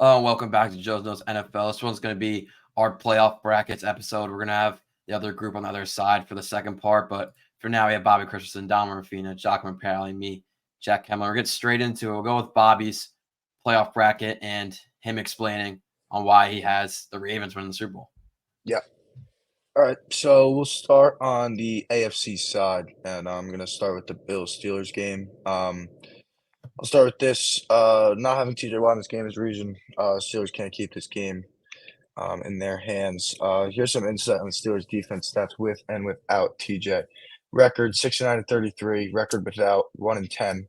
Welcome back to Joe's Knows NFL. This one's going to be our playoff brackets episode. We're going to have the other group on the other side for the second part, but for now we have Bobby Christensen, Dom Rafina, Giacomo Imperiali, me, Jack Kemmler. We'll get straight into it. We'll go with Bobby's playoff bracket and him explaining on why he has the Ravens winning the Super Bowl. Yeah. All right. So we'll start on the AFC side, and I'm going to start with the Bills Steelers game. I'll start with this. Not having TJ Watt in this game is the reason Steelers can't keep this game in their hands. Here's some insight on the Steelers defense stats with and without TJ. Record 69-33. Record without 1-10.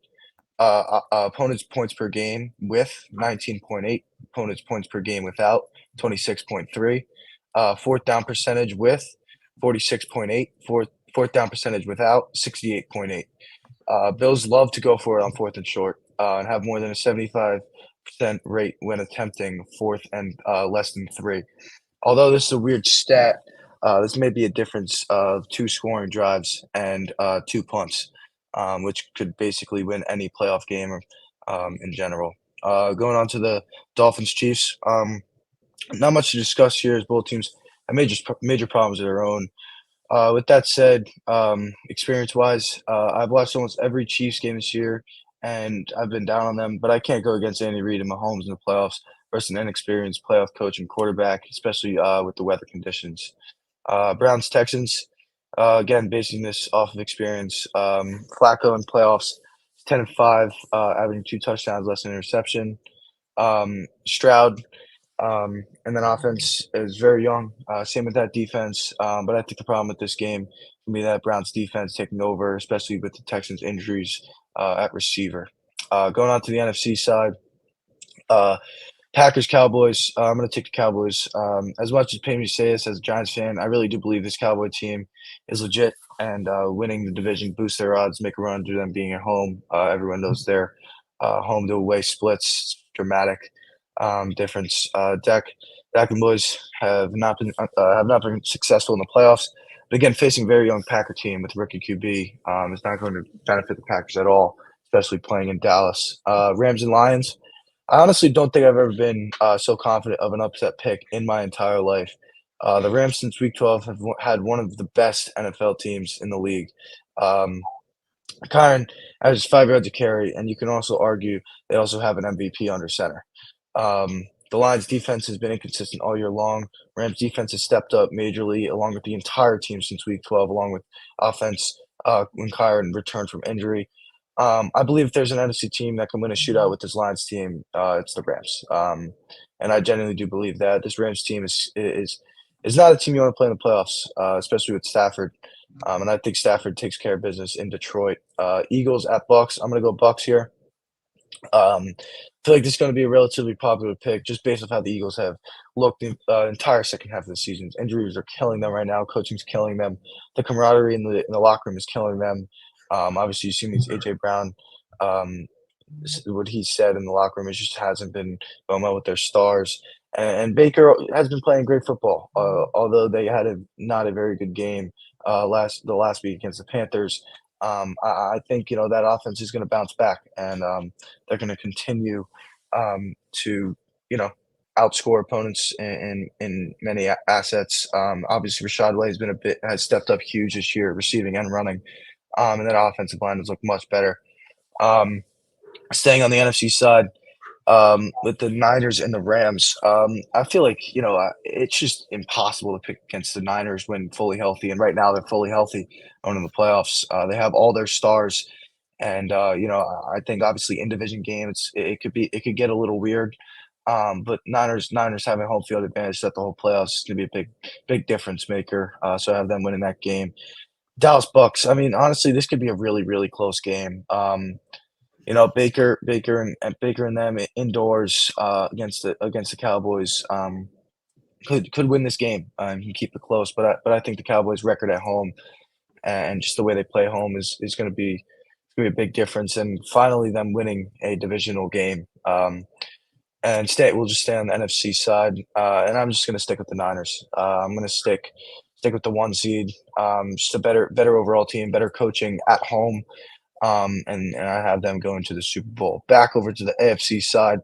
Opponents' points per game with 19.8. Opponents' points per game without 26.3. Fourth down percentage with 46.8. Fourth down percentage without 68.8. Bills love to go for it on fourth and short and have more than a 75% rate when attempting fourth and less than 3. Although this is a weird stat, this may be a difference of 2 scoring drives and 2 punts, which could basically win any playoff game in general. Going on to the Dolphins-Chiefs, not much to discuss here as both teams have major problems of their own. With that said, experience-wise, I've watched almost every Chiefs game this year, and I've been down on them, but I can't go against Andy Reid and Mahomes in the playoffs versus an inexperienced playoff coach and quarterback, especially with the weather conditions. Browns-Texans, again, basing this off of experience. Flacco in playoffs, 10-5, averaging 2 touchdowns, less than an interception. Stroud, and then offense is very young. Same with that defense. But I think the problem with this game will be that Browns defense taking over, especially with the Texans injuries at receiver. Going on to the NFC side, Packers Cowboys. I'm going to take the Cowboys. As much as pain me to say this as a Giants fan, I really do believe this Cowboy team is legit, and winning the division boosts their odds, make a run to them being at home. Everyone knows their home to away splits dramatic difference. Dak and boys have not been successful in the playoffs. But again, facing a very young Packer team with rookie QB is not going to benefit the Packers at all, especially playing in Dallas. Rams and Lions. I honestly don't think I've ever been so confident of an upset pick in my entire life. The Rams since Week 12 have had one of the best NFL teams in the league. Kyron has 5 yards of carry, and you can also argue they also have an MVP under center. The Lions' defense has been inconsistent all year long. Rams' defense has stepped up majorly, along with the entire team since Week 12, along with offense when Kyron returned from injury. I believe if there's an NFC team that can win a shootout with this Lions team, it's the Rams. And I genuinely do believe that this Rams team is not a team you want to play in the playoffs, especially with Stafford. And I think Stafford takes care of business in Detroit. Eagles at Bucks. I'm going to go Bucks here. I feel like this is going to be a relatively popular pick just based off how the Eagles have looked the entire second half of the season. Injuries are killing them right now. Coaching's killing them. The camaraderie in the locker room is killing them. Obviously, you've seen these A.J. Brown, what he said in the locker room. It just hasn't been going well with their stars. And Baker has been playing great football, although they had not a very good game the last week against the Panthers. I think that offense is going to bounce back, and they're going to continue to outscore opponents in many assets. Obviously, Rashad White has stepped up huge this year, receiving and running, and that offensive line has looked much better. Staying on the NFC side. With the Niners and the Rams, I feel like it's just impossible to pick against the Niners when fully healthy, and right now they're fully healthy going in the playoffs. They have all their stars, and I think obviously in division games it could get a little weird, but Niners having home field advantage that the whole playoffs is going to be a big difference maker. So I have them winning that game. Dallas Bucks. I mean, honestly, this could be a really really close game. Baker and them indoors against the Cowboys could win this game and keep it close. But I think the Cowboys' record at home and just the way they play home is going to be a big difference. And finally, them winning a divisional game. We'll just stay on the NFC side, and I'm just going to stick with the Niners. I'm going to stick with the 1 seed. Just a better overall team, better coaching at home. And I have them going to the Super Bowl. Back over to the AFC side.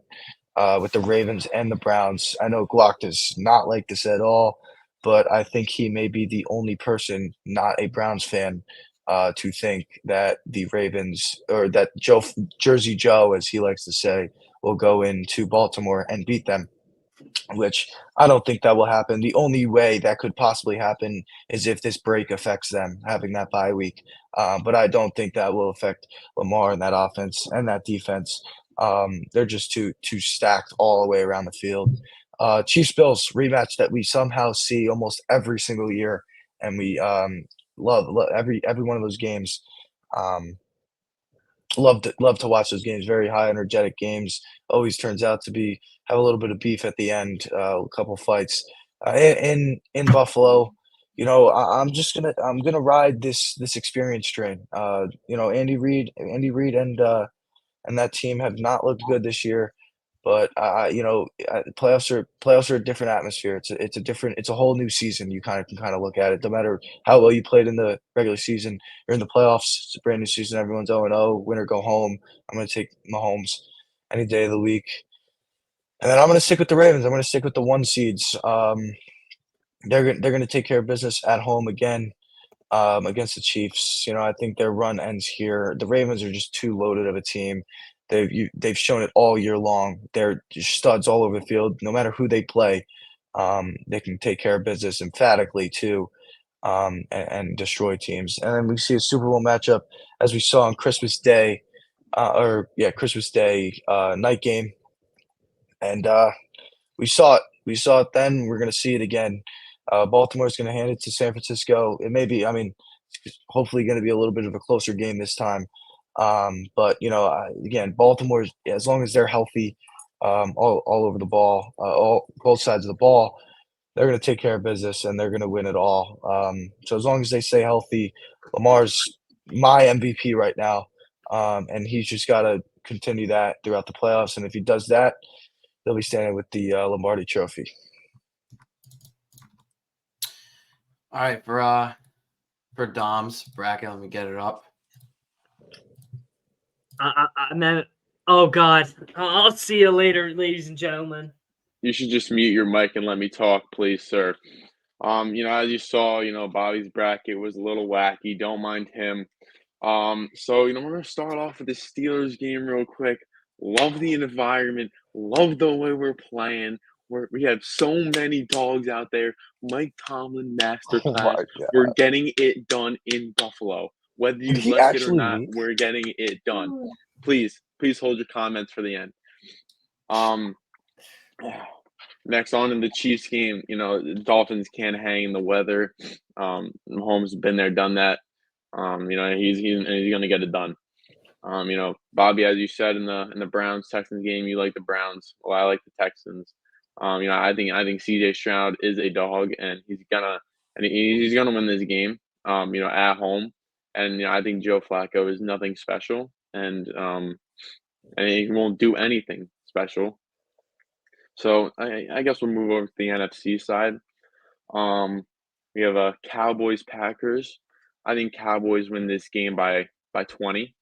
with the Ravens and the Browns. I know Glock does not like this at all, but I think he may be the only person, not a Browns fan, to think that the Ravens or that Jersey Joe, as he likes to say, will go into Baltimore and beat them, which I don't think that will happen. The only way that could possibly happen is if this break affects them having that bye week. But I don't think that will affect Lamar and that offense and that defense. They're just too stacked all the way around the field. Chiefs Bills rematch that we somehow see almost every single year, and we love every one of those games. Um, love to watch those games. Very high energetic games. Always turns out to be have a little bit of beef at the end. A couple fights in Buffalo. I'm gonna ride this experience train. Andy Reid and that team have not looked good this year. But playoffs are a different atmosphere. It's a whole new season. You can kind of look at it. No matter how well you played in the regular season, you're in the playoffs. It's a brand new season. Everyone's 0-0, win or go home. I'm going to take Mahomes any day of the week, and then I'm going to stick with the Ravens. I'm going to stick with the one seeds. They're going to take care of business at home again against the Chiefs. I think their run ends here. The Ravens are just too loaded of a team. They've shown it all year long. They're just studs all over the field. No matter who they play, they can take care of business emphatically too, and destroy teams. And then we see a Super Bowl matchup as we saw on Christmas Day, Christmas Day night game, and we saw it. We saw it then. We're going to see it again. Baltimore's going to hand it to San Francisco. It may be, I mean, it's hopefully going to be a little bit of a closer game this time. But again, Baltimore, as long as they're healthy, all over the ball, all both sides of the ball, they're going to take care of business and they're going to win it all. So as long as they stay healthy, Lamar's my MVP right now, and he's just got to continue that throughout the playoffs. And if he does that, they'll be standing with the Lombardi Trophy. All right, for Dom's bracket, let me get it up. Oh God, I'll see you later, ladies and gentlemen. You should just mute your mic and let me talk, please, sir. As you saw, Bobby's bracket was a little wacky. Don't mind him. So we're gonna start off with the Steelers game real quick. Love the environment. Love the way we're playing. We have so many dogs out there. Mike Tomlin, masterclass. We're getting it done in Buffalo. Whether you like it or not, we're getting it done. Please hold your comments for the end. Next on in the Chiefs game, the Dolphins can't hang in the weather. Mahomes has been there, done that. He's going to get it done. Bobby, as you said in the Browns Texans game, you like the Browns. Well, I like the Texans. I think CJ Stroud is a dog, and he's gonna win this game. At home, and I think Joe Flacco is nothing special, and he won't do anything special. So I guess we'll move over to the NFC side. We have Cowboys Packers. I think Cowboys win this game by 20.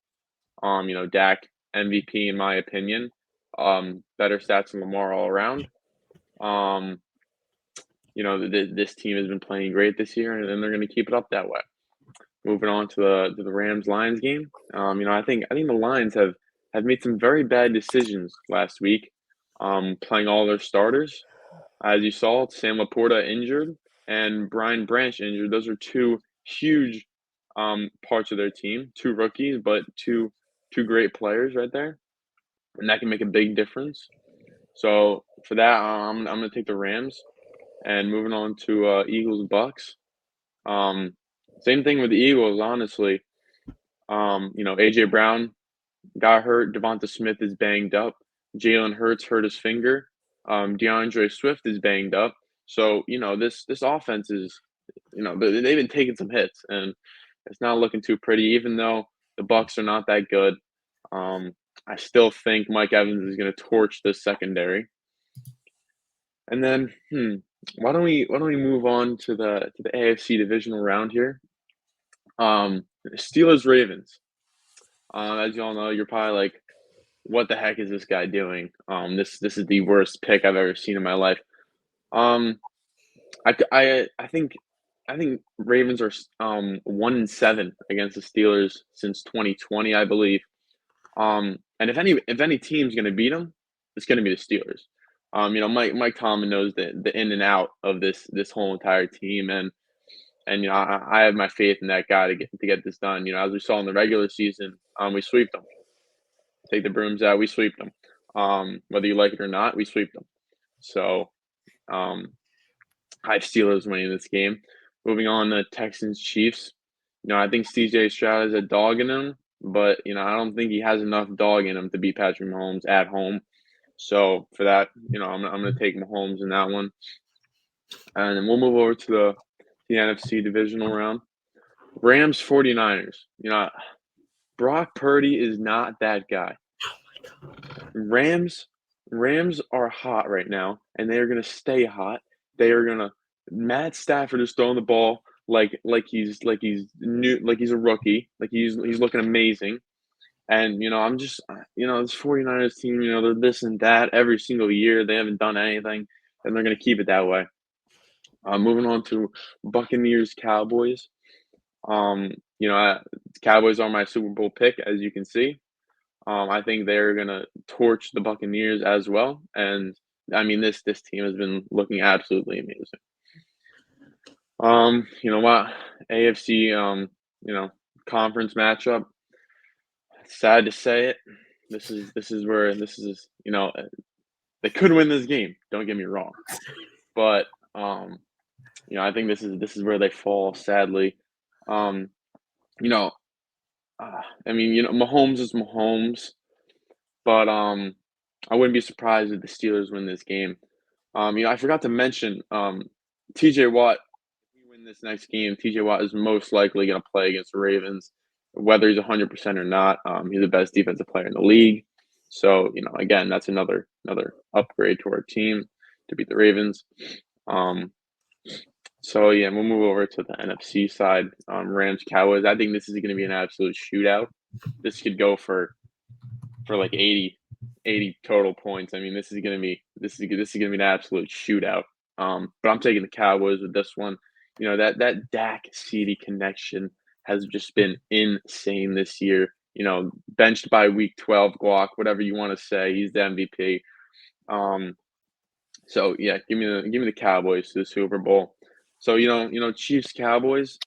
Dak MVP in my opinion. Better stats than Lamar all around. This team has been playing great this year, and they're going to keep it up that way. Moving on to the Rams Lions game. I think the Lions have made some very bad decisions last week. Playing all their starters. As you saw, Sam Laporta injured and Brian Branch injured. Those are two huge parts of their team. Two rookies, but two great players right there. And that can make a big difference. So for that, I'm going to take the Rams. And moving on to Eagles-Bucks. Same thing with the Eagles, honestly. A.J. Brown got hurt. Devonta Smith is banged up. Jalen Hurts hurt his finger. DeAndre Swift is banged up. So, this offense is, they've been taking some hits, and it's not looking too pretty. Even though the Bucks are not that good, I still think Mike Evans is going to torch the secondary. And then, why don't we move on to the AFC divisional round here? Steelers Ravens. As you all know, you're probably like, what the heck is this guy doing? This is the worst pick I've ever seen in my life. I think Ravens are 1-7 against the Steelers since 2020, I believe. And if any team's going to beat them, it's going to be the Steelers. Mike Tomlin knows the in and out of this whole entire team, and I have my faith in that guy to get this done. As we saw in the regular season, we sweep them. Take the brooms out, we sweep them. Whether you like it or not, we sweep them. So, I have Steelers winning this game. Moving on to Texans Chiefs. I think CJ Stroud has a dog in him, but I don't think he has enough dog in him to beat Patrick Mahomes at home. So for that, I'm going to take Mahomes in that one. And then we'll move over to the NFC divisional round. Rams 49ers. Brock Purdy is not that guy. Rams are hot right now, and they are going to stay hot. They are going to Matt Stafford is throwing the ball like he's new, like he's a rookie, like he's looking amazing. And I'm just this 49ers team, they're this and that every single year. They haven't done anything, and they're going to keep it that way. Moving on to Buccaneers Cowboys. Cowboys are my Super Bowl pick, as you can see. I think they're gonna torch the Buccaneers as well, and I mean this team has been looking absolutely amazing. AFC conference matchup. Sad to say it, this is where they could win this game. Don't get me wrong, but I think this is where they fall. Sadly, Mahomes is Mahomes, but I wouldn't be surprised if the Steelers win this game. I forgot to mention T.J. Watt. If we win this next game, T.J. Watt is most likely going to play against the Ravens, whether he's 100% or not. He's the best defensive player in the league. So again, that's another upgrade to our team to beat the Ravens. So yeah, we'll move over to the NFC side. Rams Cowboys. I think this is going to be an absolute shootout. This could go for like 80 total points. I mean, this is going to be an absolute shootout. But I'm taking the Cowboys with this one. That Dak CD connection has just been insane this year. Benched by week 12, Guac, whatever you want to say, he's the MVP. So yeah, give me the Cowboys to the Super Bowl. So Chiefs Cowboys.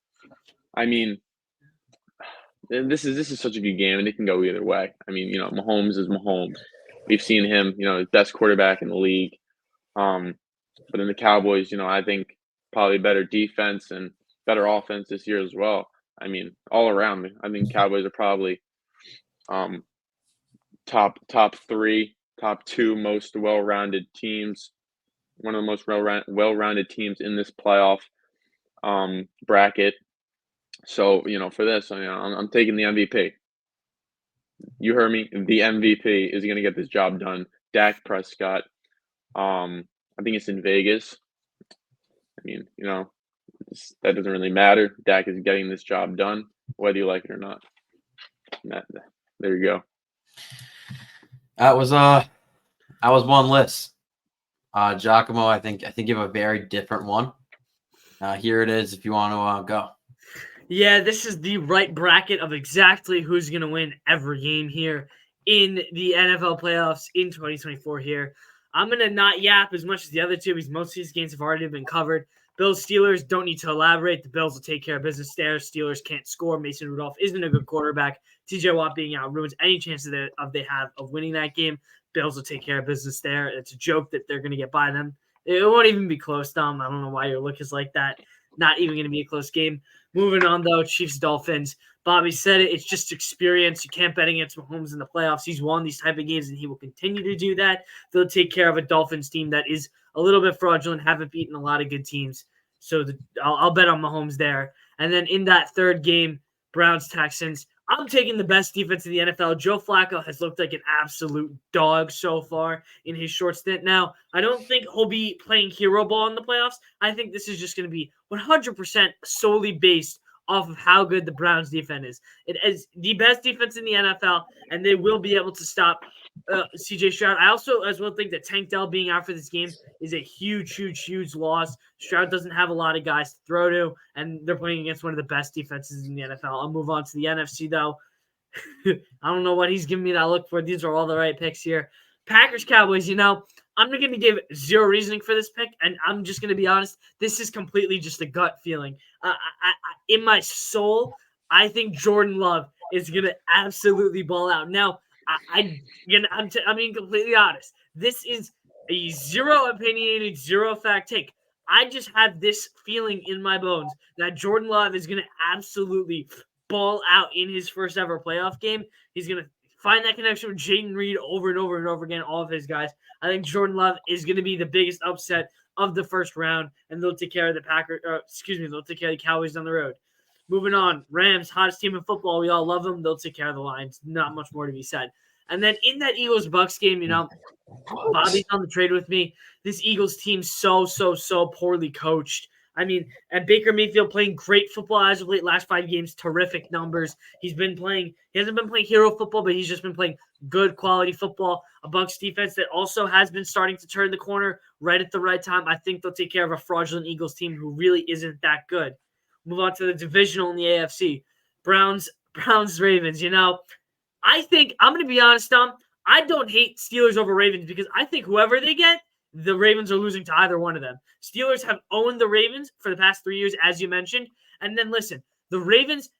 I mean, this is such a good game, and it can go either way. I mean, Mahomes is Mahomes. We've seen him, best quarterback in the league. But in the Cowboys, I think probably better defense and better offense this year as well. I mean, all around me, I think Cowboys are probably top 3, top 2 most well-rounded teams. One of the most well-rounded teams in this playoff bracket. So, for this, I'm taking the MVP. You heard me. The MVP is going to get this job done. Dak Prescott. I think it's in Vegas. I mean, that doesn't really matter. Dak is getting this job done, whether you like it or not. There you go. That was one list. Giacomo, I think you have a very different one. Here it is if you want to go. Yeah, this is the right bracket of exactly who's going to win every game here in the NFL playoffs in 2024 here. I'm going to not yap as much as the other two because most of these games have already been covered. Bills, Steelers, don't need to elaborate. The Bills will take care of business there. Steelers can't score. Mason Rudolph isn't a good quarterback. T.J. Watt being out ruins any chances they have of winning that game. Bills will take care of business there. It's a joke that they're going to get by them. It won't even be close, Dom. I don't know why your look is like that. Not even going to be a close game. Moving on, though, Chiefs, Dolphins. Bobby said it. It's just experience. You can't bet against Mahomes in the playoffs. He's won these type of games, and he will continue to do that. They'll take care of a Dolphins team that is a little bit fraudulent, haven't beaten a lot of good teams. So I'll bet on Mahomes there. And then in that third game, Browns, Texans, I'm taking the best defense in the NFL. Joe Flacco has looked like an absolute dog so far in his short stint. Now, I don't think he'll be playing hero ball in the playoffs. I think this is just going to be 100% solely based off of how good the Browns defense is. It is the best defense in the NFL, and they will be able to stop C.J. Stroud. I also as well think that Tank Dell being out for this game is a huge loss. Stroud doesn't have a lot of guys to throw to, and they're playing against one of the best defenses in the NFL. I'll move on to the NFC, though. I don't know what he's giving me that look for. These are all the right picks here. Packers, Cowboys, I'm not going to give zero reasoning for this pick, and I'm just going to be honest. This is completely just a gut feeling. In my soul, I think Jordan Love is going to absolutely ball out. Now, I'm being completely honest. This is a zero opinionated, zero fact take. I just have this feeling in my bones that Jordan Love is going to absolutely ball out in his first ever playoff game. He's going to find that connection with Jayden Reed over and over and over again, all of his guys. I think Jordan Love is going to be the biggest upset of the first round, and they'll take care of the they'll take care of the Cowboys down the road. Moving on, Rams, hottest team in football. We all love them. They'll take care of the Lions. Not much more to be said. And then in that Eagles-Bucks game, Bobby's on the trade with me. This Eagles team so poorly coached. I mean, and Baker Mayfield playing great football as of late. Last 5 games, terrific numbers. He hasn't been playing hero football, but he's just been playing good quality football. A Bucs defense that also has been starting to turn the corner right at the right time. I think they'll take care of a fraudulent Eagles team who really isn't that good. Move on to the divisional in the AFC. Browns, Ravens. I think, I'm going to be honest, Tom, I don't hate Steelers over Ravens because I think whoever they get, the Ravens are losing to either one of them. Steelers have owned the Ravens for the past 3 years, as you mentioned. And then listen, the Ravens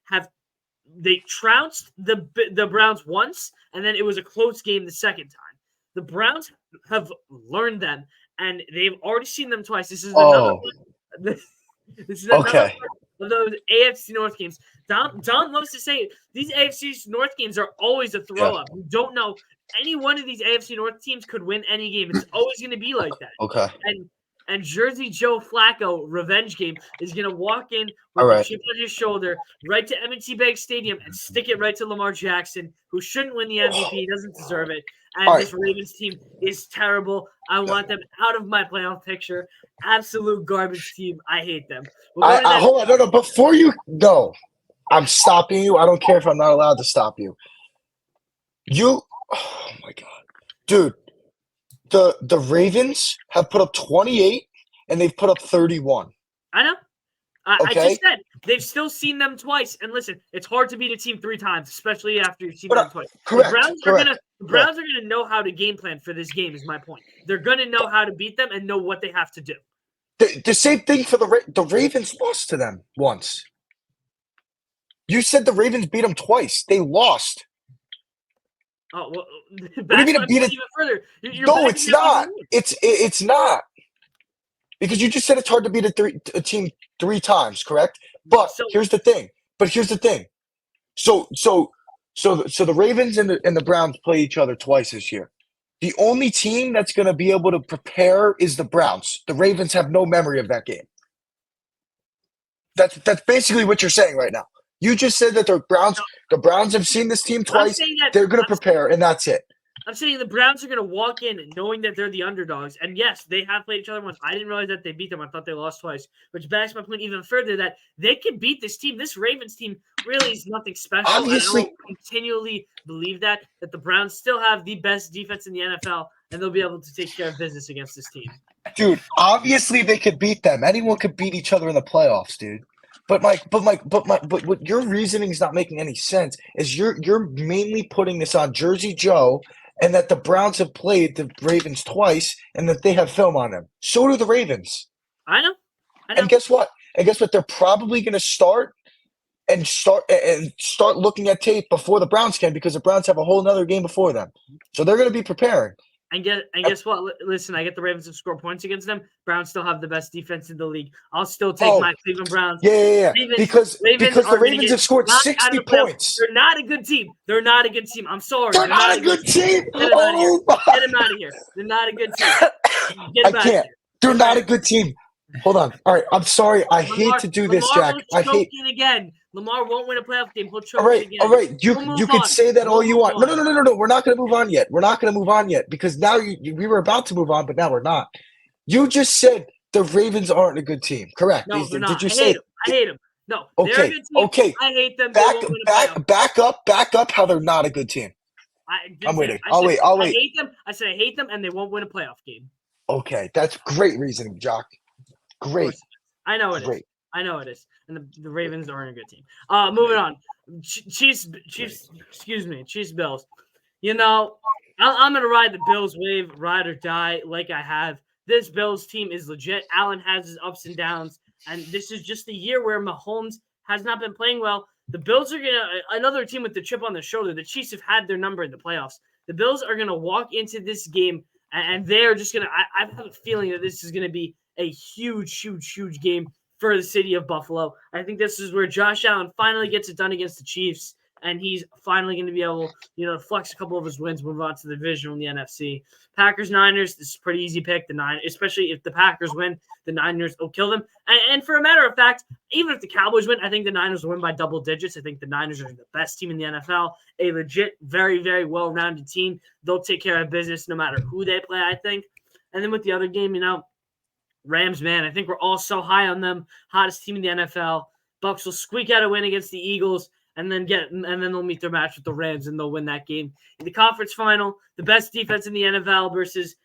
they trounced the Browns once, and then it was a close game the second time. The Browns have learned them, and they've already seen them twice. This is another Okay. of those AFC North games. Don loves to say these AFC North games are always a throw-up. You don't know. Any one of these AFC North teams could win any game. It's always going to be like that. Okay. And Jersey Joe Flacco revenge game is going to walk in with a chip on his shoulder right to M&T Bank Stadium and stick it right to Lamar Jackson, who shouldn't win the MVP. He doesn't deserve it. And this Ravens team is terrible. I want them out of my playoff picture. Absolute garbage team. I hate them. Hold on. No. Before you go, I'm stopping you. I don't care if I'm not allowed to stop you. Oh, my God. Dude, the Ravens have put up 28, and they've put up 31. I know. I Okay. just said they've still seen them twice. And listen, it's hard to beat a team 3 times, especially after you've seen them twice. Correct. The Browns are gonna know how to game plan for this game, is my point. They're gonna know how to beat them and know what they have to do. The same thing for the Ravens lost to them once. You said the Ravens beat them twice. They lost. Oh well, What do you mean to beat it? even further? No, it's not. It's not. Because you just said it's hard to beat a team 3 times, correct? But here's the thing. So the Ravens and the Browns play each other twice this year. The only team that's going to be able to prepare is the Browns. The Ravens have no memory of that game. That's basically what you're saying right now. You just said that the Browns have seen this team twice. They're going to prepare, and that's it. I'm saying the Browns are going to walk in knowing that they're the underdogs. And yes, they have played each other once. I didn't realize that they beat them. I thought they lost twice, which backs my point even further that they can beat this team. This Ravens team really is nothing special. Obviously. And I will continually believe that the Browns still have the best defense in the NFL, and they'll be able to take care of business against this team. Dude, obviously they could beat them. Anyone could beat each other in the playoffs, dude. But what your reasoning is not making any sense is you're mainly putting this on Jersey Joe and that the Browns have played the Ravens twice and that they have film on them. So do the Ravens. I know. And guess what? They're probably going to start looking at tape before the Browns can because the Browns have a whole nother game before them. So they're going to be preparing. And guess what? Listen, I get the Ravens to score points against them. Browns still have the best defense in the league. I'll still take my Cleveland Browns. Yeah. Because the Ravens have scored 60 points. They're not a good team. I'm sorry. They're not a good team. Get them out of here. They're not a good team. I can't. They're not a good team. Hold on. All right. I'm sorry. I hate to do this, Jack. I hate it again. Lamar won't win a playoff game. He'll choke again. All right. You can say that all you want. No. We're not going to move on yet. Because now we were about to move on, but now we're not. You just said the Ravens aren't a good team. Correct. No, they're not. Did you say? I hate them. No, they're a Okay, good team. okay. I hate them. They won't win a playoff. Back up how they're not a good team. I didn't I'm say waiting. that. I'll wait. I'll I wait. hate them. I said I hate them, and they won't win a playoff game. Okay, that's great reasoning, Jock. Of Great. course it is. I know it is. Great. I know it is. And the Ravens aren't a good team. Moving on. Chiefs. Excuse me. Chiefs. Bills. You know, I'm gonna ride the Bills wave, ride or die, like I have. This Bills team is legit. Allen has his ups and downs, and this is just the year where Mahomes has not been playing well. The Bills are another team with the chip on their shoulder. The Chiefs have had their number in the playoffs. The Bills are gonna walk into this game, and they're just gonna. I have a feeling that this is gonna be a huge game for the city of Buffalo. I think this is where Josh Allen finally gets it done against the Chiefs, and he's finally going to be able, to flex a couple of his wins, move on to the division in the NFC. Packers, Niners, this is a pretty easy pick. The Niners, especially if the Packers win, the Niners will kill them. And for a matter of fact, even if the Cowboys win, I think the Niners will win by double digits. I think the Niners are the best team in the NFL, a legit, very, very well-rounded team. They'll take care of business no matter who they play, I think. And then with the other game, Rams, man, I think we're all so high on them. Hottest team in the NFL. Bucks will squeak out a win against the Eagles, and then they'll meet their match with the Rams, and they'll win that game. In the conference final, the best defense in the NFL versus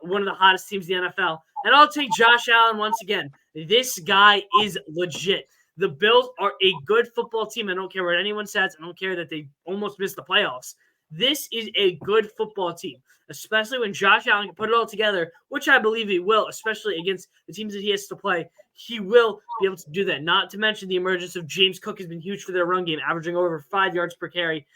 one of the hottest teams in the NFL. And I'll take Josh Allen once again. This guy is legit. The Bills are a good football team. I don't care what anyone says. I don't care that they almost missed the playoffs. This is a good football team, especially when Josh Allen can put it all together, which I believe he will, especially against the teams that he has to play. He will be able to do that. Not to mention the emergence of James Cook has been huge for their run game, averaging over 5 yards per carry.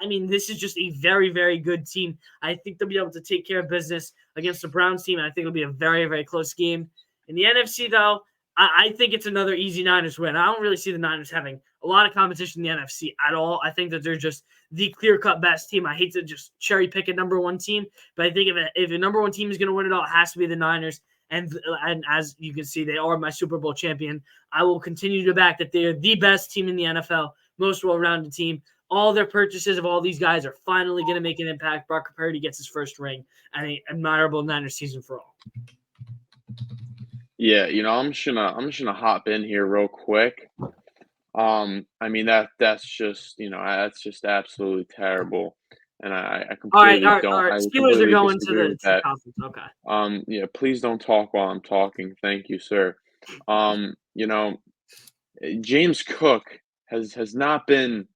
I mean, this is just a very, very good team. I think they'll be able to take care of business against the Browns team, and I think it'll be a very, very close game. In the NFC, though, I think it's another easy Niners win. I don't really see the Niners having a lot of competition in the NFC at all. I think that they're just the clear-cut best team. I hate to just cherry-pick a number one team, but I think if a number one team is going to win it all, it has to be the Niners. And as you can see, they are my Super Bowl champion. I will continue to back that they're the best team in the NFL, most well-rounded team. All their purchases of all these guys are finally going to make an impact. Brock Purdy gets his first ring, and an admirable Niners season for all. Yeah, I'm just gonna hop in here real quick. I mean that's just absolutely terrible, and I completely All don't. right. I Steelers are completely going to disagree the with that. conference. Okay. Yeah, please don't talk while I'm talking. Thank you, sir. James Cook has not been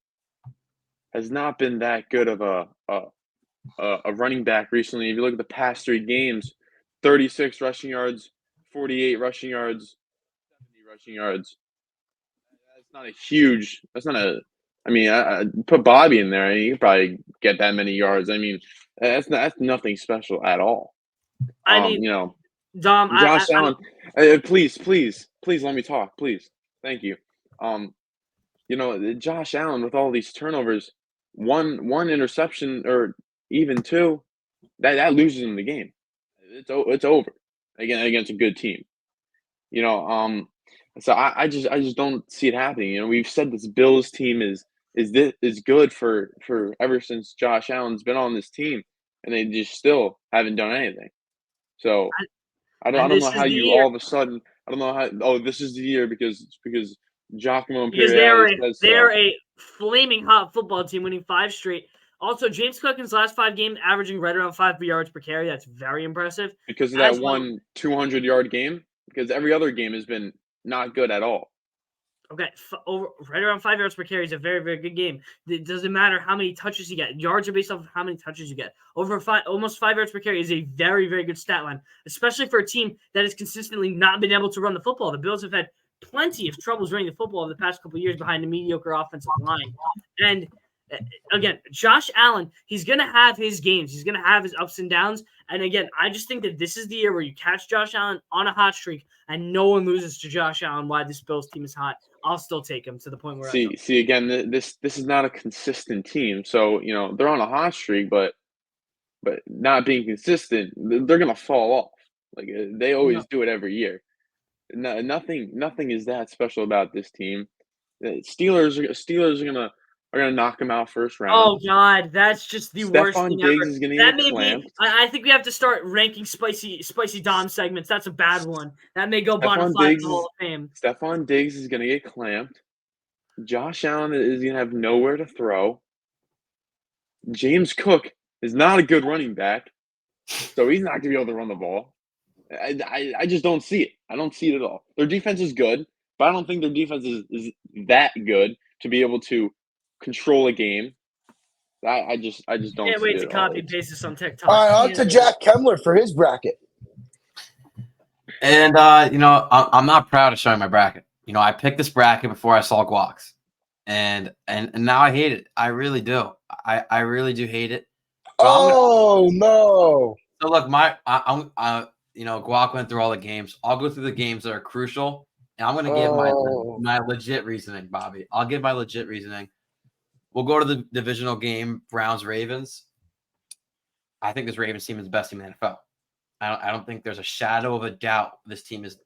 that good of a running back recently. If you look at the past 3 games, 36 rushing yards, 48 rushing yards, 70 rushing yards. That's not a. I mean, I put Bobby in there, and he could probably get that many yards. I mean, that's nothing special at all. I mean, Dom, Josh Allen, please let me talk, please. Thank you. Josh Allen with all these turnovers, one interception or even 2, that loses him the game. It's over again against a good team. So I just don't see it happening. We've said this Bills team is good for ever since Josh Allen's been on this team, and they just still haven't done anything. So I don't know how you all of a sudden. I don't know how. Oh, this is the year because Giacomo Imperiale says so. They're a flaming hot football team, winning 5 straight. Also, James Cook in his last 5 games averaging right around 5 yards per carry. That's very impressive. Because of that one 200-yard game. Because every other game has been not good at all. Okay, right around 5 yards per carry is a very, very good game. It doesn't matter how many touches you get. Yards are based off of how many touches you get. Almost 5 yards per carry is a very, very good stat line, especially for a team that has consistently not been able to run the football. The Bills have had plenty of troubles running the football in the past couple of years behind a mediocre offensive line. And again, Josh Allen, he's going to have his games. He's going to have his ups and downs. And again, I just think that this is the year where you catch Josh Allen on a hot streak and no one loses to Josh Allen. Why this Bills team is hot, I'll still take him to the point where see again, this is not a consistent team. So, they're on a hot streak, but not being consistent, they're going to fall off. Like they always do it every year. Nothing is that special about this team. Steelers are are going to knock him out first round. Oh God, that's just the worst Stephon thing Diggs ever. is going to That get may clamped. be. I think we have to start ranking spicy Dom segments. That's a bad one. That may go bona Stephon fide in Diggs the Hall of Fame. Stephon Diggs is going to get clamped. Josh Allen is going to have nowhere to throw. James Cook is not a good running back, so he's not going to be able to run the ball. I just don't see it. I don't see it at all. Their defense is good, but I don't think their defense is that good to be able to control a game. I just don't Can't see wait it to at all. copy and paste this on TikTok. All right, on to Can't Jack Kemmler for his bracket. And I'm not proud of showing my bracket. I picked this bracket before I saw Guac's, and now I hate it. I really do. I really do hate it. Oh no! So look, Guac went through all the games. I'll go through the games that are crucial, and I'm going to give my legit reasoning, Bobby. I'll give my legit reasoning. We'll go to the divisional game, Browns-Ravens. I think this Ravens team is the best team in the NFL. I don't think there's a shadow of a doubt this team is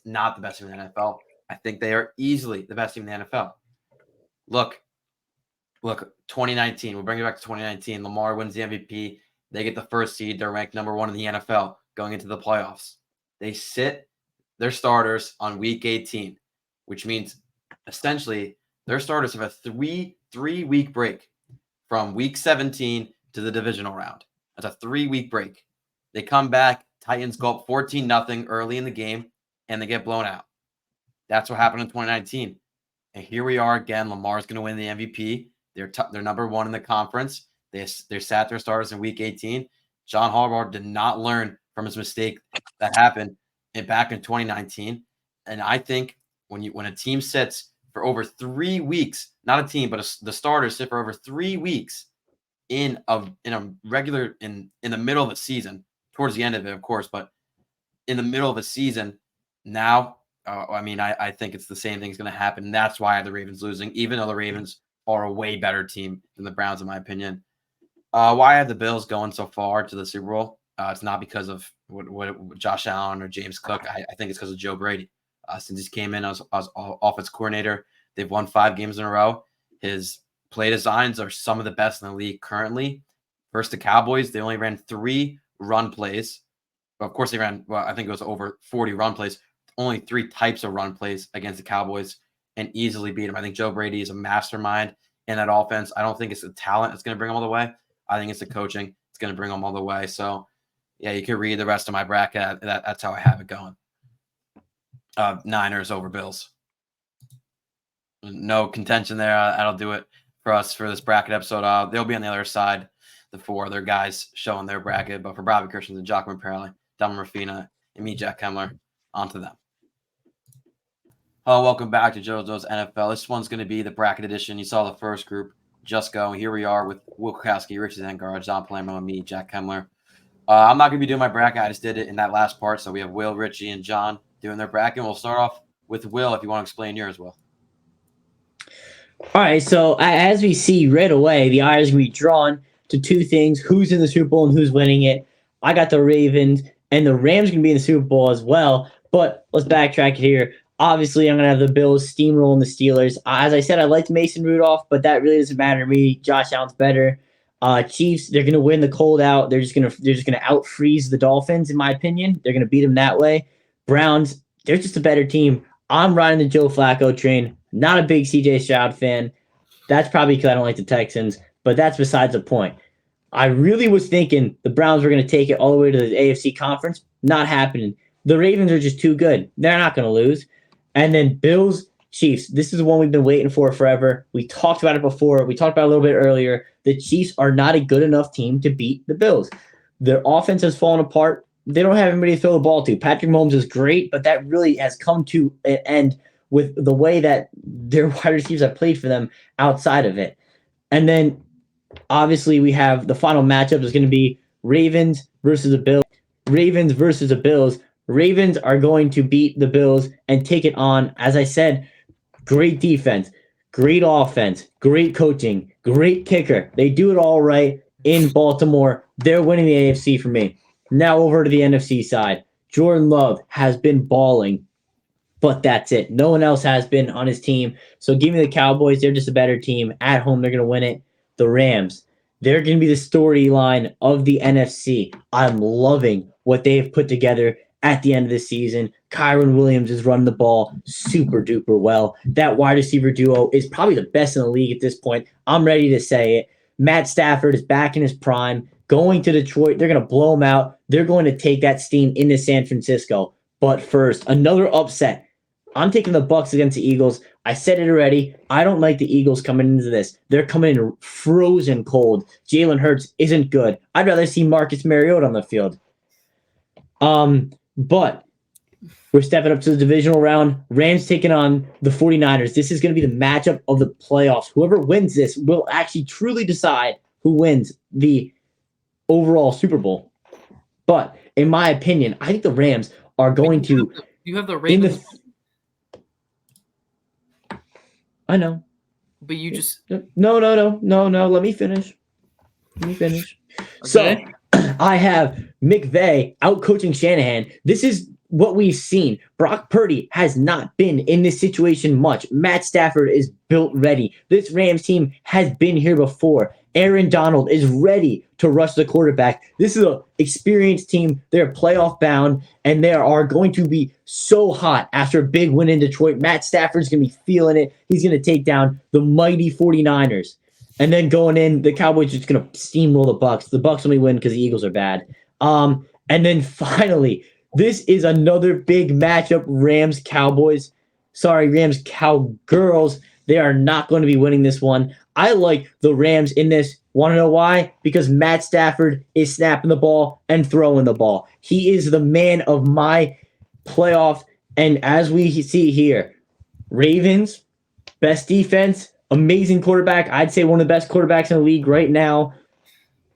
not the best team in the NFL. I think they are easily the best team in the NFL. Look, 2019. We'll bring it back to 2019. Lamar wins the MVP. They get the first seed. They're ranked number 1 in the NFL going into the playoffs. They sit their starters on week 18, which means essentially their starters have a three-week break from week 17 to the divisional round. That's a 3-week break. They come back. Titans go up 14-0 early in the game, and they get blown out. That's what happened in 2019. And here we are again. Lamar's going to win the MVP. They're number 1 in the conference. They sat their starters in week 18. John Harbaugh did not learn from his mistake that happened back in 2019. And I think when a team sits for over 3 weeks, not a team, but the starters sit for over 3 weeks in the middle of a season, towards the end of it, of course, but in the middle of a season now, I think it's the same thing's going to happen. And that's why I have the Ravens losing, even though the Ravens are a way better team than the Browns, in my opinion. Why I have the Bills going so far to the Super Bowl? It's not because of what Josh Allen or James Cook. I think it's because of Joe Brady. Since he came in as offense coordinator, they've won 5 games in a row. His play designs are some of the best in the league currently. Versus the Cowboys, they only ran 3 run plays. Of course, they ran, I think it was over 40 run plays. Only 3 types of run plays against the Cowboys and easily beat them. I think Joe Brady is a mastermind in that offense. I don't think it's the talent that's going to bring them all the way. I think it's the coaching. It's going to bring them all the way. So, yeah, you can read the rest of my bracket. That's how I have it going. Niners over Bills. No contention there. That'll do it for us for this bracket episode. They'll be on the other side, the 4 other guys showing their bracket. But for Bobby Christians and Jockman Perley, Dom Rafina, and me, Jack Kemmler, on to them. Hello, welcome back to JoJo's NFL. This one's going to be the bracket edition. You saw the first group just go. Here we are with Will Kowski, Richie Zangard, John Palermo, and me, Jack Kemmler. I'm not going to be doing my bracket. I just did it in that last part. So we have Will, Richie, and John doing their bracket. We'll start off with Will if you want to explain yours, Will. All right, so as we see right away, the eye is going to be drawn to 2 things: who's in the Super Bowl and who's winning it. I got the Ravens, and the Rams going to be in the Super Bowl as well. But let's backtrack it here. Obviously, I'm going to have the Bills steamrolling the Steelers. As I said, I liked Mason Rudolph, but that really doesn't matter to me. Josh Allen's better. Chiefs, they're going to win the cold out. They're just going to out freeze the Dolphins, in my opinion. They're going to beat them that way. Browns, they're just a better team. I'm riding the Joe Flacco train. Not a big CJ Stroud fan. That's probably because I don't like the Texans, but that's besides the point. I really was thinking the Browns were going to take it all the way to the AFC conference. Not happening. The Ravens are just too good. They're not going to lose. And then Bills, Chiefs. This is the one we've been waiting for forever. We talked about it before. We talked about it a little bit earlier. The Chiefs are not a good enough team to beat the Bills. Their offense has fallen apart. They don't have anybody to throw the ball to. Patrick Mahomes is great, but that really has come to an end with the way that their wide receivers have played for them outside of it. And then, obviously, we have the final matchup is going to be Ravens versus the Bills. Ravens versus the Bills. Ravens are going to beat the Bills and take it on. As I said, great defense, great offense, great coaching, great kicker. They do it all right in Baltimore. They're winning the AFC for me. Now over to the NFC side. Jordan Love has been balling. but that's it. No one else has been on his team. So give me the Cowboys. They're just a better team. At home, they're going to win it. The Rams, they're going to be the storyline of the NFC. I'm loving what they've put together at the end of the season. Kyron Williams is running the ball super duper well. That wide receiver duo is probably the best in the league at this point. I'm ready to say it. Matt Stafford is back in his prime, going to Detroit. They're going to blow him out. They're going to take that steam into San Francisco. But first, another upset. I'm taking the Bucks against the Eagles. I said it already. I don't like the Eagles coming into this. They're coming in frozen cold. Jalen Hurts isn't good. I'd rather see Marcus Mariota on the field. But we're stepping up to the divisional round. Rams taking on the 49ers. This is going to be the matchup of the playoffs. Whoever wins this will actually truly decide who wins the overall Super Bowl. But in my opinion, I think the Rams are going to. You have the Ravens. I know. But you just. No. Let me finish. Okay. So I have McVay out-coaching Shanahan. This is what we've seen. Brock Purdy has not been in this situation much. Matt Stafford is built ready. This Rams team has been here before. Aaron Donald is ready to rush the quarterback. This is an experienced team. They're playoff bound, and they are going to be so hot after a big win in Detroit. Matt Stafford's going to be feeling it. He's going to take down the mighty 49ers. And then going in, the Cowboys are just going to steamroll the Bucks. The Bucks only win because the Eagles are bad. And then finally, this is another big matchup. Rams Cowgirls. They are not going to be winning this one. I like the Rams in this. Want to know why? Because Matt Stafford is snapping the ball and throwing the ball. He is the man of my playoff. And as we see here, Ravens, best defense, amazing quarterback. I'd say one of the best quarterbacks in the league right now.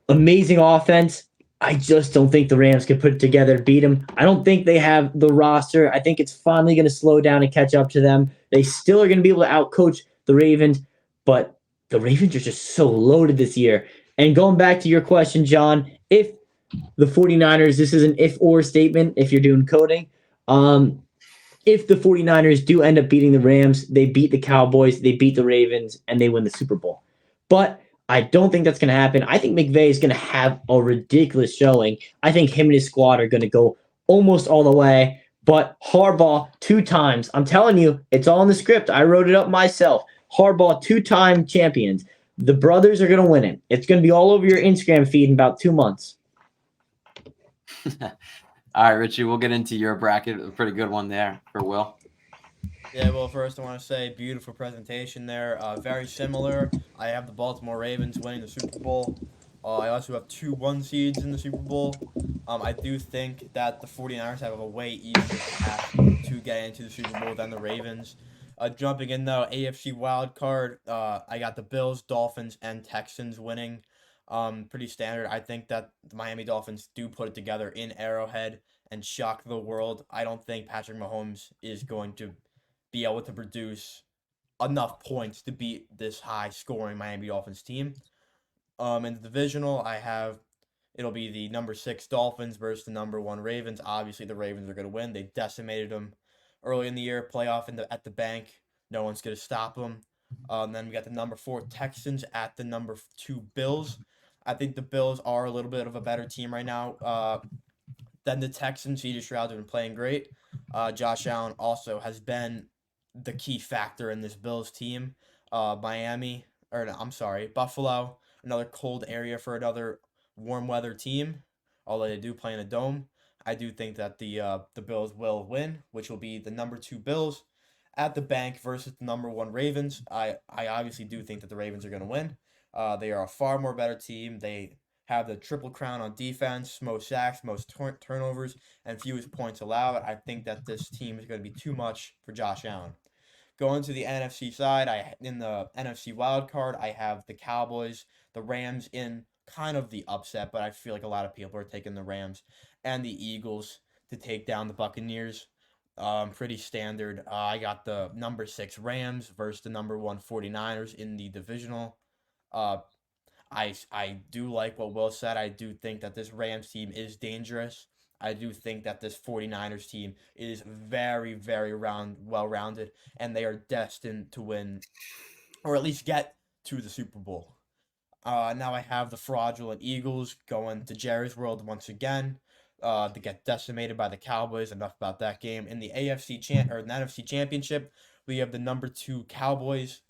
Amazing offense. I just don't think the Rams can put it together to beat them. I don't think they have the roster. I think it's finally going to slow down and catch up to them. They still are going to be able to outcoach the Ravens, but the Ravens are just so loaded this year. And going back to your question, John, if the 49ers, this is an if-or statement if you're doing coding, if the 49ers do end up beating the Rams, they beat the Cowboys, they beat the Ravens, and they win the Super Bowl. But I don't think that's going to happen. I think McVay is going to have a ridiculous showing. I think him and his squad are going to go almost all the way. But Harbaugh 2 times. I'm telling you, it's all in the script. I wrote it up myself. Harbaugh 2-time champions. The brothers are going to win it. It's going to be all over your Instagram feed in about 2 months. All right, Richie, we'll get into your bracket. A pretty good one there for Will. Yeah, well, first I want to say beautiful presentation there. Very similar. I have the Baltimore Ravens winning the Super Bowl. I also have 2 1 seeds in the Super Bowl. I do think that the 49ers have a way easier path to get into the Super Bowl than the Ravens. Jumping in, though, AFC wild card, I got the Bills, Dolphins, and Texans winning. Pretty standard. I think that the Miami Dolphins do put it together in Arrowhead and shock the world. I don't think Patrick Mahomes is going to be able to produce enough points to beat this high-scoring Miami Dolphins team. In the divisional, it'll be the number 6 Dolphins versus the number 1 Ravens. Obviously, the Ravens are going to win. They decimated them early in the year, playoff at the bank. No one's going to stop them. Then we got the number 4 Texans at the number 2 Bills. I think the Bills are a little bit of a better team right now than the Texans. C.J. Stroud's been playing great. Josh Allen also has been the key factor in this Bills team. Buffalo, another cold area for another warm weather team, although they do play in a dome. I do think that the Bills will win, which will be the number 2 Bills at the bank versus the number 1 Ravens. I obviously do think that the Ravens are going to win. They are a far more better team. They have the triple crown on defense, most sacks, most turnovers, and fewest points allowed. I think that this team is going to be too much for Josh Allen. Going to the NFC side, in the NFC wild card, I have the Cowboys, the Rams in kind of the upset, but I feel like a lot of people are taking the Rams and the Eagles to take down the Buccaneers. Pretty standard. I got the number 6 Rams versus the number 1 49ers in the divisional. I do like what Will said. I do think that this Rams team is dangerous. I do think that this 49ers team is very, very well-rounded, and they are destined to win, or at least get to the Super Bowl. Now I have the fraudulent Eagles going to Jerry's World once again to get decimated by the Cowboys. Enough about that game. In the the NFC Championship, we have the number 2 Cowboys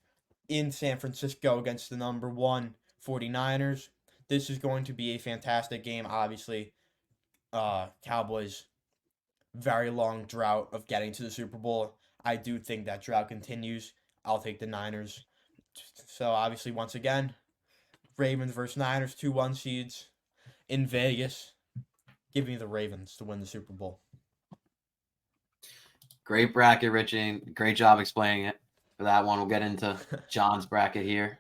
in San Francisco against the number 1 49ers. This is going to be a fantastic game. Obviously, Cowboys, very long drought of getting to the Super Bowl. I do think that drought continues. I'll take the Niners. So obviously, once again, Ravens versus Niners, 2-1 seeds in Vegas. Give me the Ravens to win the Super Bowl. Great bracket, Richie. Great job explaining it for that one. We'll get into John's bracket here.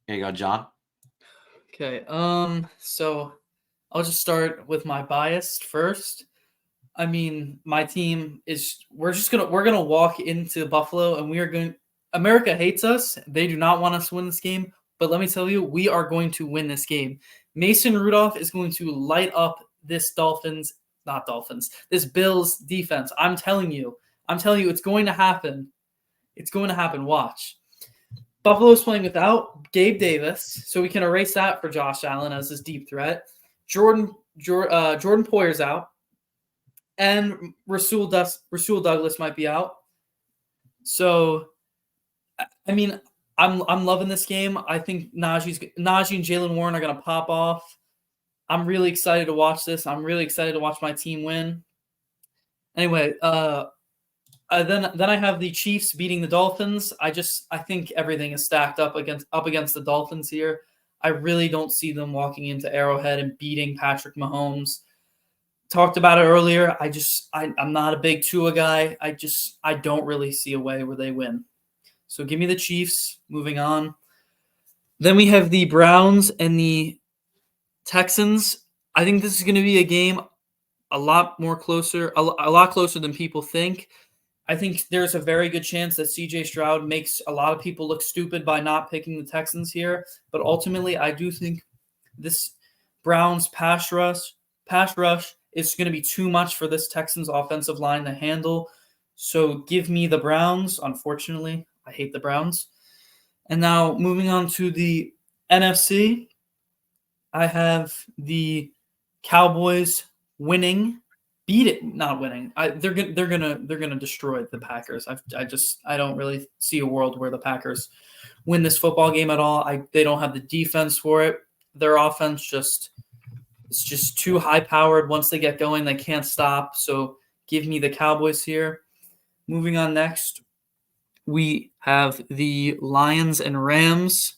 Here you go, John. Okay. So I'll just start with my bias first. I mean, my team is we're gonna walk into Buffalo and America hates us. They do not want us to win this game, but let me tell you, we are going to win this game. Mason Rudolph is going to light up this Bills defense. I'm telling you, it's going to happen. It's going to happen. Watch. Buffalo's playing without Gabe Davis, so we can erase that for Josh Allen as his deep threat. Jordan Poyer's out, and Rasul Douglas might be out. So, I mean, I'm loving this game. I think Najee and Jaylen Warren are going to pop off. I'm really excited to watch this. I'm really excited to watch my team win. Anyway, then I have the Chiefs beating the Dolphins. I think everything is stacked up against the Dolphins here. I really don't see them walking into Arrowhead and beating Patrick Mahomes. Talked about it earlier. I'm not a big Tua guy. I don't really see a way where they win. So give me the Chiefs. Moving on. Then we have the Browns and the Texans. I think this is going to be a game a lot closer than people think. I think there's a very good chance that CJ Stroud makes a lot of people look stupid by not picking the Texans here. But ultimately, I do think this Browns pass rush is going to be too much for this Texans offensive line to handle. So give me the Browns. Unfortunately, I hate the Browns. And now moving on to the NFC, I have the Cowboys winning. Not winning. They're gonna destroy the Packers. I don't really see a world where the Packers win this football game at all. They don't have the defense for it. Their offense it's just too high powered. Once they get going, they can't stop. So give me the Cowboys here. Moving on next, we have the Lions and Rams.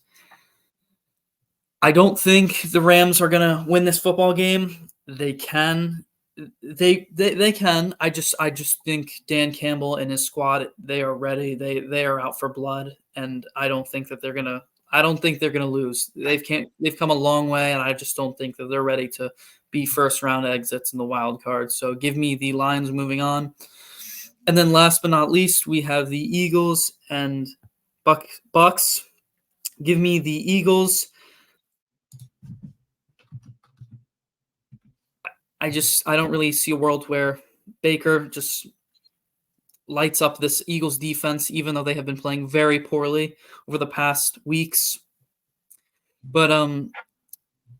I don't think the Rams are gonna win this football game. They can. They can. I just think Dan Campbell and his squad, they are ready. They are out for blood, and I don't think they're gonna lose. They've come a long way, and I just don't think that they're ready to be first round exits in the wild card. So give me the Lions moving on. And then last but not least, we have the Eagles and Bucks. Give me the Eagles. I don't really see a world where Baker just lights up this Eagles defense, even though they have been playing very poorly over the past weeks. But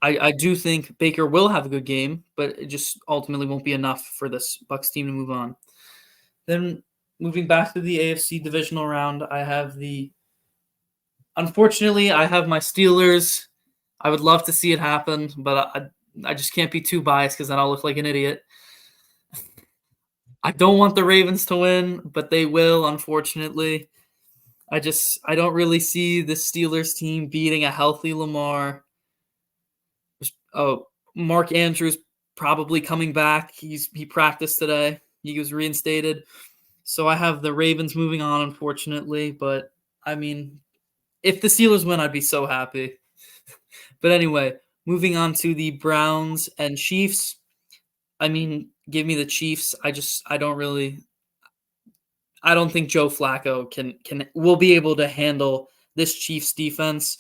I do think Baker will have a good game, but it just ultimately won't be enough for this Bucks team to move on. Then moving back to the AFC divisional round, unfortunately, I have my Steelers. I would love to see it happen, but I just can't be too biased because then I'll look like an idiot. I don't want the Ravens to win, but they will, unfortunately. I don't really see the Steelers team beating a healthy Lamar. Oh, Mark Andrews probably coming back. He practiced today. He was reinstated. So I have the Ravens moving on, unfortunately. But, I mean, if the Steelers win, I'd be so happy. But anyway, moving on to the Browns and Chiefs. I mean, give me the Chiefs. I don't think Joe Flacco will be able to handle this Chiefs defense.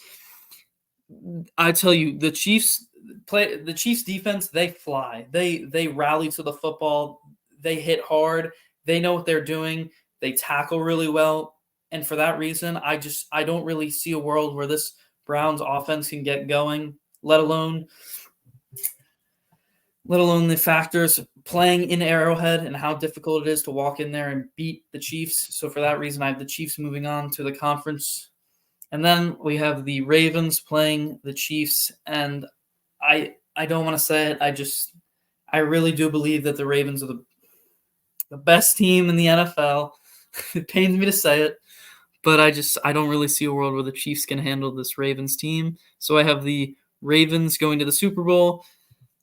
I tell you, the Chiefs, the Chiefs defense, they fly. They rally to the football. They hit hard. They know what they're doing. They tackle really well. And for that reason, I don't really see a world where this Browns offense can get going, let alone the factors playing in Arrowhead and how difficult it is to walk in there and beat the Chiefs. So for that reason, I have the Chiefs moving on to the conference. And then we have the Ravens playing the Chiefs. And I don't want to say it. I really do believe that the Ravens are the best team in the NFL. It pains me to say it, but I don't really see a world where the Chiefs can handle this Ravens team. So I have the Ravens going to the Super Bowl.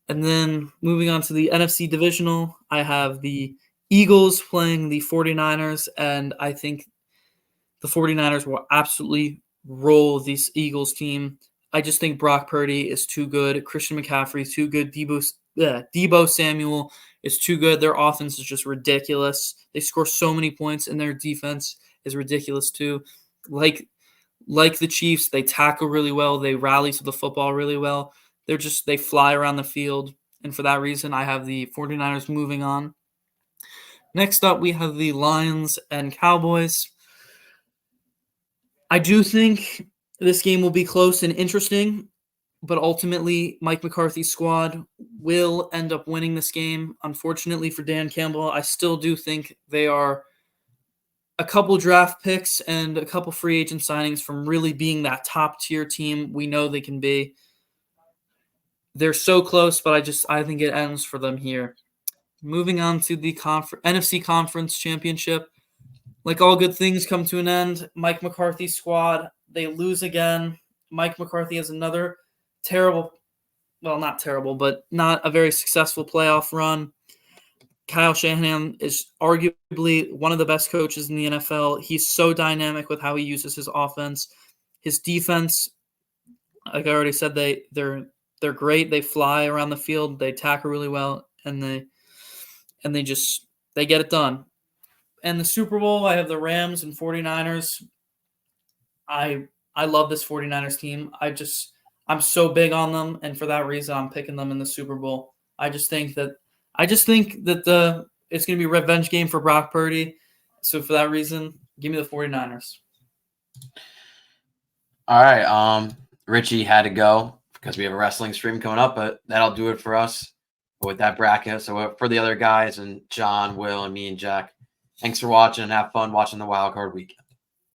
And then moving on to the NFC divisional, I have the Eagles playing the 49ers, and I think the 49ers will absolutely roll this Eagles team. I just think Brock Purdy is too good. Christian McCaffrey is too good. Deebo Samuel is too good. Their offense is just ridiculous. They score so many points, and their defense is ridiculous too. Like the Chiefs, they tackle really well. They rally to the football really well. They fly around the field. And for that reason, I have the 49ers moving on. Next up, we have the Lions and Cowboys. I do think this game will be close and interesting, but ultimately, Mike McCarthy's squad will end up winning this game. Unfortunately for Dan Campbell, I still do think they are a couple draft picks and a couple free agent signings from really being that top-tier team we know they can be. They're so close, but I think it ends for them here. Moving on to the NFC Conference Championship. Like all good things come to an end. Mike McCarthy's squad, they lose again. Mike McCarthy has another not terrible, but not a very successful playoff run. Kyle Shanahan is arguably one of the best coaches in the NFL. He's so dynamic with how he uses his offense. His defense, like I already said, they're great. They fly around the field. They tackle really well, and they get it done. And the Super Bowl, I have the Rams and 49ers. I love this 49ers team. I'm so big on them, and for that reason, I'm picking them in the Super Bowl. I just think that it's going to be a revenge game for Brock Purdy. So for that reason, give me the 49ers. All right. Richie had to go because we have a wrestling stream coming up, but that'll do it for us with that bracket. So for the other guys and John, Will, and me and Jack, thanks for watching and have fun watching the Wild Card Weekend.